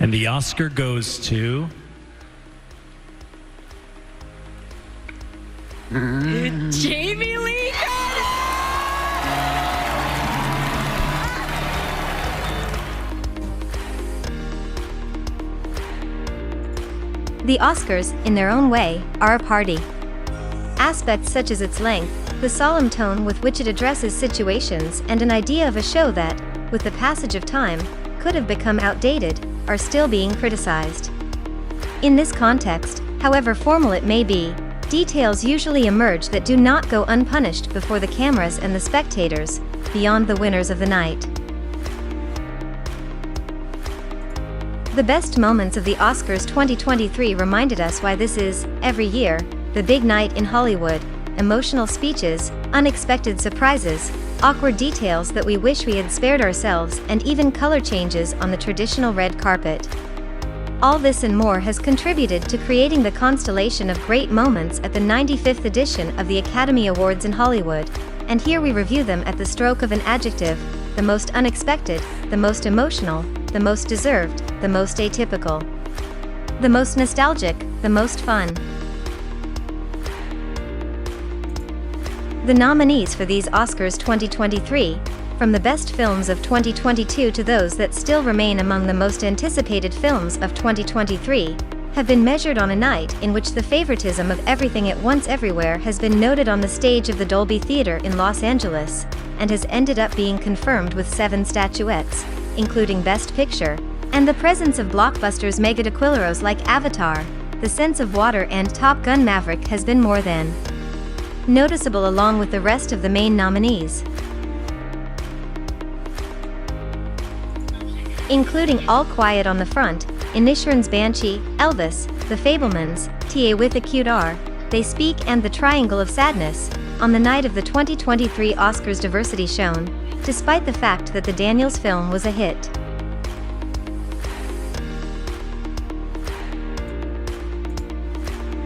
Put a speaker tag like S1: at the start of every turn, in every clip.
S1: And the Oscar goes to...
S2: Jamie Lee Curtis!
S3: The Oscars, in their own way, are a party. Aspects such as its length, the solemn tone with which it addresses situations, and an idea of a show that, with the passage of time, could have become outdated, are still being criticized. In this context, however formal it may be, details usually emerge that do not go unpunished before the cameras and the spectators, beyond the winners of the night. The best moments of the Oscars 2023 reminded us why this is, every year, the big night in Hollywood: emotional speeches, unexpected surprises, awkward details that we wish we had spared ourselves, and even color changes on the traditional red carpet. All this and more has contributed to creating the constellation of great moments at the 95th edition of the Academy Awards in Hollywood, and here we review them at the stroke of an adjective: the most unexpected, the most emotional, the most deserved, the most atypical, the most nostalgic, the most fun. The nominees for these Oscars 2023, from the best films of 2022 to those that still remain among the most anticipated films of 2023, have been measured on a night in which the favoritism of Everything at Once Everywhere has been noted on the stage of the Dolby Theater in Los Angeles, and has ended up being confirmed with 7 statuettes, including Best Picture, and the presence of blockbusters megadequileros like Avatar, The Sense of Water and Top Gun: Maverick has been more than noticeable, along with the rest of the main nominees, including All Quiet on the Front, Inisherin's Banshee, Elvis, The Fabelmans, Ta with a Cute R, They Speak and The Triangle of Sadness, on the night of the 2023 Oscars. Diversity shown, despite the fact that the Daniels film was a hit.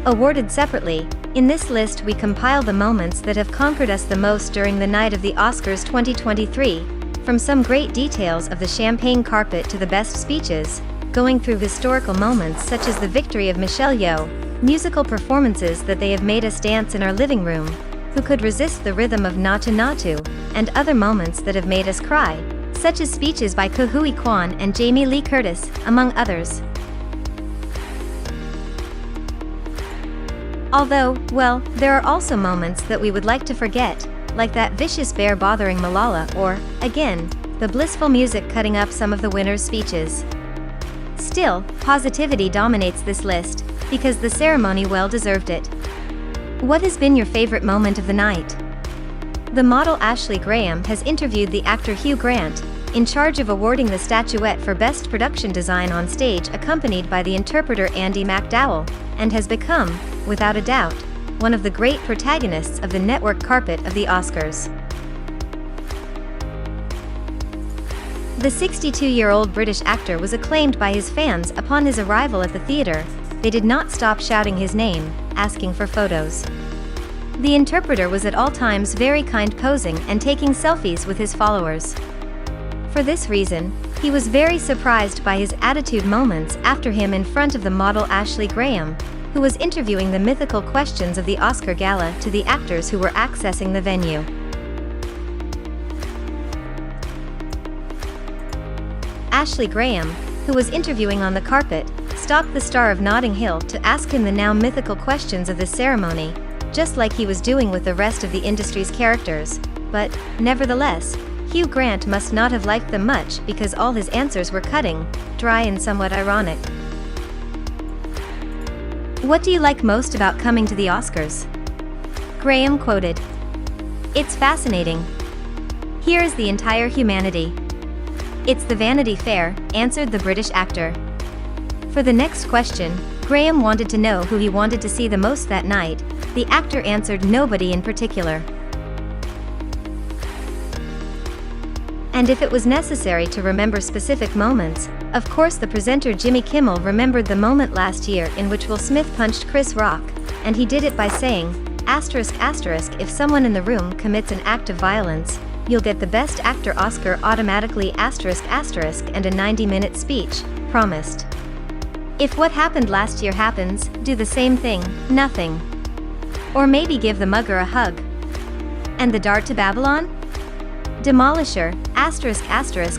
S3: Awarded separately, in this list we compile the moments that have conquered us the most during the night of the Oscars 2023, from some great details of the champagne carpet to the best speeches, going through historical moments such as the victory of Michelle Yeoh, musical performances that they have made us dance in our living room, who could resist the rhythm of Natu Natu, and other moments that have made us cry, such as speeches by Ke Huy Quan and Jamie Lee Curtis, among others. Although, well, there are also moments that we would like to forget, like that vicious bear bothering Malala or, again, the blissful music cutting up some of the winners' speeches. Still, positivity dominates this list, because the ceremony well deserved it. What has been your favorite moment of the night? The model Ashley Graham has interviewed the actor Hugh Grant, in charge of awarding the statuette for Best Production Design on stage, accompanied by the interpreter Andy McDowell, and has become, without a doubt, one of the great protagonists of the network carpet of the Oscars. The 62-year-old British actor was acclaimed by his fans upon his arrival at the theater. They did not stop shouting his name, asking for photos. The interpreter was at all times very kind, posing and taking selfies with his followers. For this reason, he was very surprised by his attitude moments after him in front of the model Ashley Graham, who was interviewing the mythical questions of the Oscar gala to the actors who were accessing the venue. Ashley Graham, who was interviewing on the carpet, stalked the star of Notting Hill to ask him the now mythical questions of the ceremony, just like he was doing with the rest of the industry's characters, but, nevertheless, Hugh Grant must not have liked them much because all his answers were cutting, dry and somewhat ironic. What do you like most about coming to the Oscars? Graham quoted, "It's fascinating. Here is the entire humanity. It's the Vanity Fair," answered the British actor. For the next question, Graham wanted to know who he wanted to see the most that night. The actor answered nobody in particular. And if it was necessary to remember specific moments, of course the presenter Jimmy Kimmel remembered the moment last year in which Will Smith punched Chris Rock, and he did it by saying, ****, if someone in the room commits an act of violence, you'll get the Best Actor Oscar automatically *** and a 90-minute speech, promised. If what happened last year happens, do the same thing, nothing. Or maybe give the mugger a hug. And the dart to Babylon? Demolisher,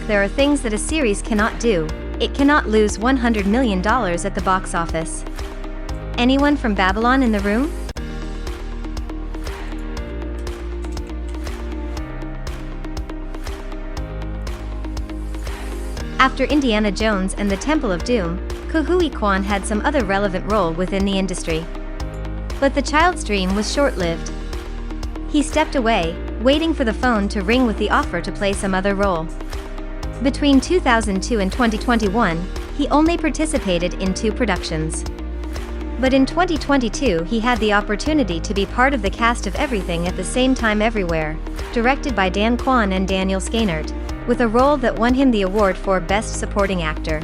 S3: ***, there are things that a series cannot do. It cannot lose $100 million at the box office. Anyone from Babylon in the room? After Indiana Jones and the Temple of Doom, Ke Huy Quan had some other relevant role within the industry. But the child's dream was short-lived. He stepped away, waiting for the phone to ring with the offer to play some other role. Between 2002 and 2021, he only participated in 2 productions. But in 2022 he had the opportunity to be part of the cast of Everything at the Same Time Everywhere, directed by Dan Kwan and Daniel Scheinert, with a role that won him the award for Best Supporting Actor.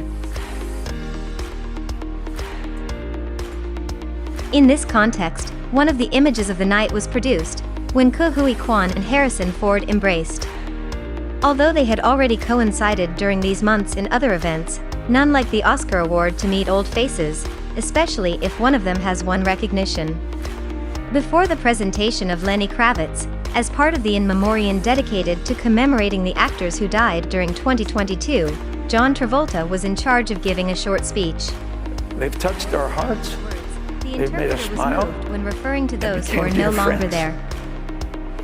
S3: In this context, one of the images of the night was produced, when Ke Huy Quan and Harrison Ford embraced. Although they had already coincided during these months in other events, none like the Oscar award to meet old faces, especially if one of them has won recognition. Before the presentation of Lenny Kravitz, as part of the in memoriam dedicated to commemorating the actors who died during 2022, John Travolta was in charge of giving a short speech.
S4: They've touched our hearts.
S3: The
S4: They've made us
S3: interpreter was
S4: smile.
S3: moved when referring to those who
S4: became
S3: are no
S4: dear
S3: longer
S4: friends.
S3: there.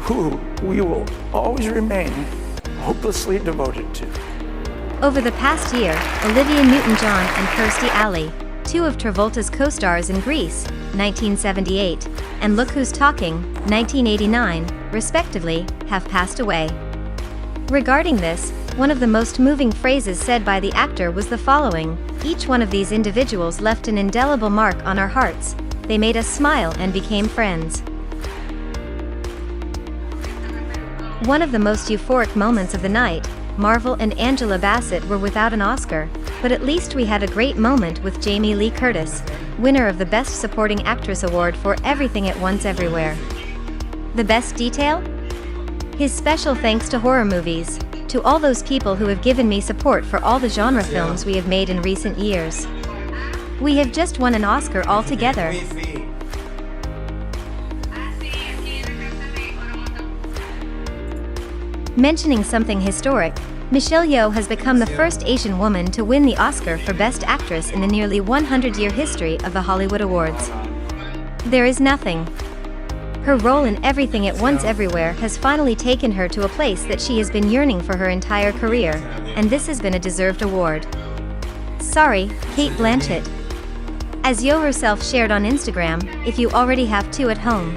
S4: Who we will always remain hopelessly devoted to.
S3: Over the past year, Olivia Newton-John and Kirstie Alley, 2 of Travolta's co-stars in Grease, 1978, and Look Who's Talking, 1989, respectively, have passed away. Regarding this, one of the most moving phrases said by the actor was the following: "Each one of these individuals left an indelible mark on our hearts. They made us smile and became friends." One of the most euphoric moments of the night, Marvel and Angela Bassett were without an Oscar, but at least we had a great moment with Jamie Lee Curtis, winner of the Best Supporting Actress award for Everything at Once Everywhere. The best detail? His special thanks to horror movies, to all those people who have given me support for all the genre films we have made in recent years. We have just won an Oscar all together. Mentioning something historic, Michelle Yeoh has become the first Asian woman to win the Oscar for Best Actress in the nearly 100-year history of the Hollywood Awards. There is nothing. Her role in Everything at Once Everywhere has finally taken her to a place that she has been yearning for her entire career, and this has been a deserved award. Sorry, Kate Blanchett. As Yeoh herself shared on Instagram, if you already have 2 at home.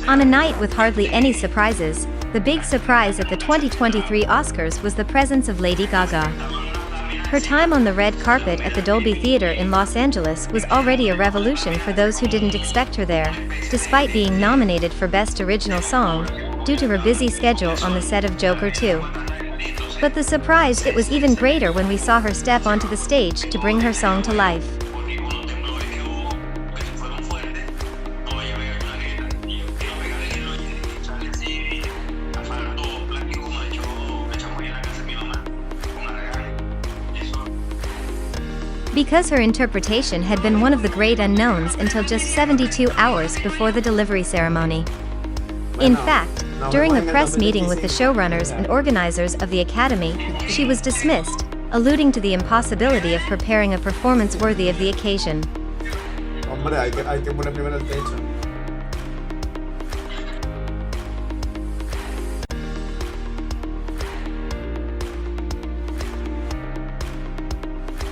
S3: On a night with hardly any surprises, the big surprise at the 2023 Oscars was the presence of Lady Gaga. Her time on the red carpet at the Dolby Theatre in Los Angeles was already a revolution for those who didn't expect her there, despite being nominated for Best Original Song, due to her busy schedule on the set of Joker 2. But the surprise, it was even greater when we saw her step onto the stage to bring her song to life. Because her interpretation had been one of the great unknowns until just 72 hours before the delivery ceremony. In fact, during a press meeting with the showrunners and organizers of the Academy, she was dismissed, alluding to the impossibility of preparing a performance worthy of the occasion.
S5: Hombre, hay que poner primero el techo.